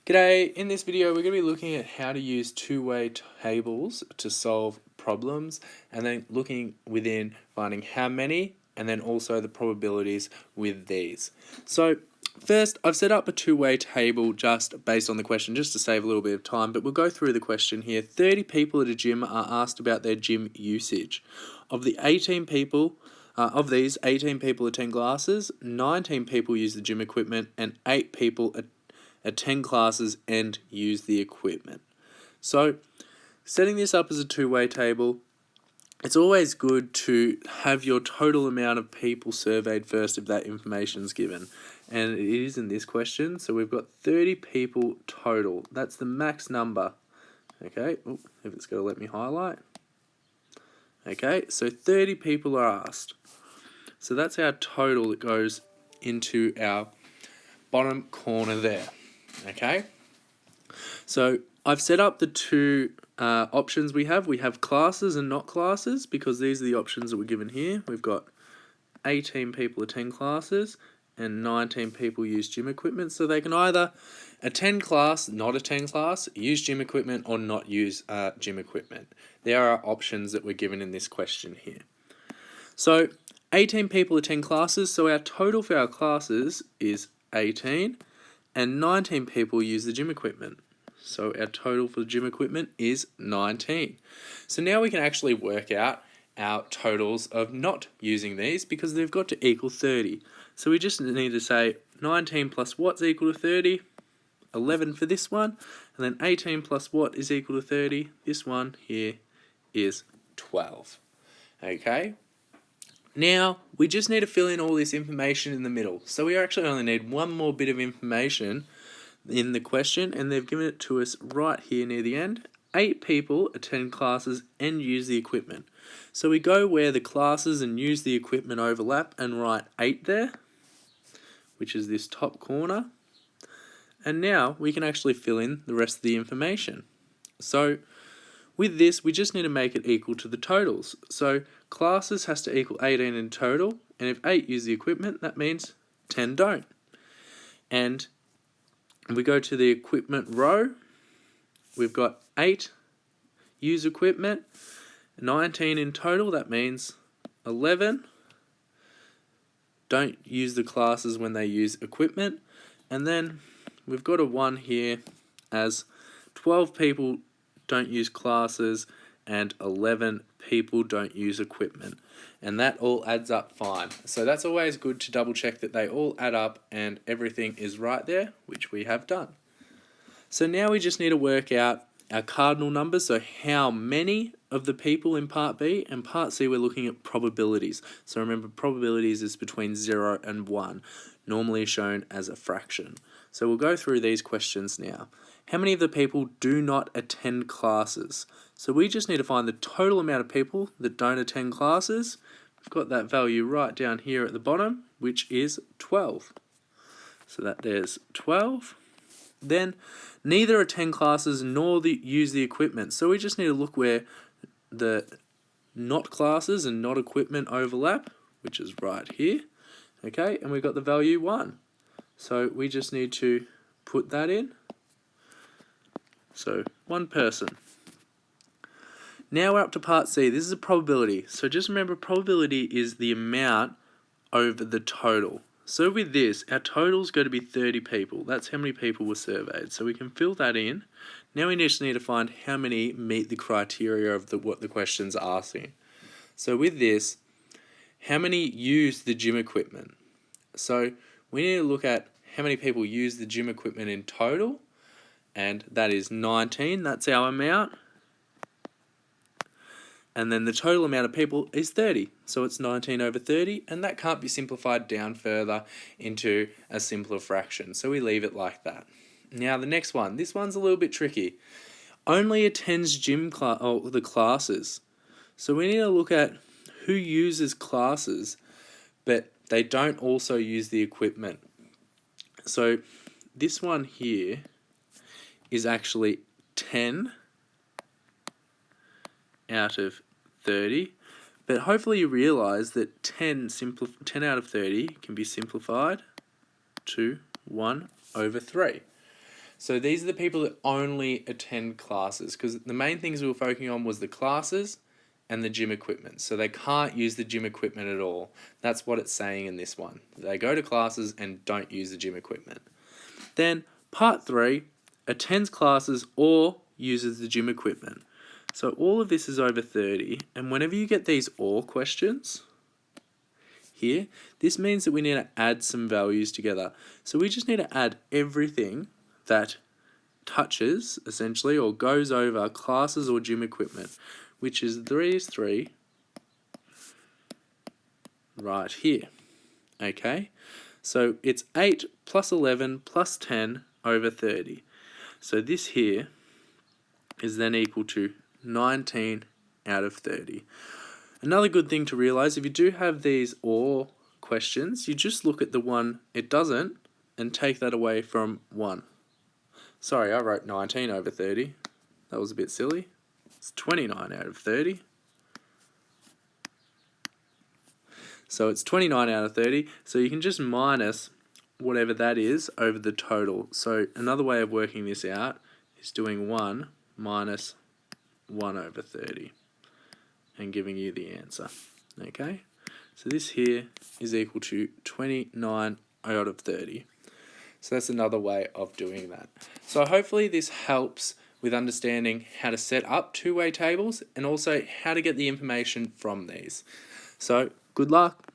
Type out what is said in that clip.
G'day, in this video we're going to be looking at how to use two-way tables to solve problems and then looking within finding how many and then also the probabilities with these. So first I've set up a two-way table just based on the question just to save a little bit of time, but we'll go through the question here. 30 people at a gym are asked about their gym usage. Of these 18 people attend classes, 19 people use the gym equipment and 8 people attend classes and use the equipment. So setting this up as a two-way table, it's always good to have your total amount of people surveyed first if that information is given. And it is in this question, so we've got 30 people total. That's the max number. Okay, if it's going to let me highlight. Okay, so 30 people are asked. So that's our total that goes into our bottom corner there. Okay, so I've set up the two options we have. We have classes and not classes because these are the options that we're given here. We've got 18 people attend classes and 19 people use gym equipment. So they can either attend class, not attend class, use gym equipment or not use gym equipment. There are options that we're given in this question here. So 18 people attend classes, so our total for our classes is 18 and 19 people use the gym equipment. So our total for the gym equipment is 19. So now we can actually work out our totals of not using these because they've got to equal 30. So we just need to say 19 plus what's equal to 30, 11 for this one, and then 18 plus what is equal to 30, this one here is 12. Okay? Now, we just need to fill in all this information in the middle. So we actually only need one more bit of information in the question, and they've given it to us right here near the end. 8 people attend classes and use the equipment. So we go where the classes and use the equipment overlap and write 8 there, which is this top corner. And now we can actually fill in the rest of the information. So with this, we just need to make it equal to the totals. So classes has to equal 18 in total, and if 8 use the equipment, that means 10 don't. And we go to the equipment row, we've got 8 use equipment, 19 in total, that means 11 don't use the classes when they use equipment, and then we've got a 1 here as 12 people don't use classes and 11 people don't use equipment, and that all adds up fine. So that's always good to double check that they all add up and everything is right there, which we have done. So now we just need to work out our cardinal numbers, so how many of the people in part B, and part C we're looking at probabilities. So remember, probabilities is between 0 and 1, normally shown as a fraction. So we'll go through these questions now. How many of the people do not attend classes? So we just need to find the total amount of people that don't attend classes. We've got that value right down here at the bottom, which is 12. So there's 12. Then neither attend classes nor use the equipment. So we just need to look where the not classes and not equipment overlap, which is right here. Okay, and we've got the value 1. So we just need to put that in. So 1 person. Now we're up to part C. This is a probability. So just remember, probability is the amount over the total. So with this, our total is going to be 30 people. That's how many people were surveyed. So we can fill that in. Now we just need to find how many meet the criteria of what the question's asking. So with this, how many use the gym equipment? So we need to look at how many people use the gym equipment in total, and that is 19. That's our amount. And then the total amount of people is 30. So it's 19 over 30, and that can't be simplified down further into a simpler fraction. So we leave it like that. Now the next one. This one's a little bit tricky. Only attends the classes. So we need to look at who uses classes, but they don't also use the equipment. So this one here is actually 10 out of 30, but hopefully you realize that 10 out of 30 can be simplified to 1 over 3. So these are the people that only attend classes, because the main things we were focusing on was the classes and the gym equipment. So they can't use the gym equipment at all. That's what it's saying in this one. They go to classes and don't use the gym equipment. Then part 3, attends classes or uses the gym equipment. So all of this is over 30, and whenever you get these or questions here, this means that we need to add some values together. So we just need to add everything that touches, essentially, or goes over classes or gym equipment, which is 3 right here. Okay, so it's 8 plus 11 plus 10 over 30. So this here is then equal to 19 out of 30. Another good thing to realize, if you do have these or questions, you just look at the one it doesn't and take that away from 1. Sorry, I wrote 19 over 30. That was a bit silly. It's 29 out of 30. So it's 29 out of 30. So you can just minus whatever that is over the total. So another way of working this out is doing 1 minus 1 over 30 and giving you the answer. Okay? So this here is equal to 29 out of 30. So that's another way of doing that. So hopefully this helps with understanding how to set up two-way tables and also how to get the information from these. So good luck.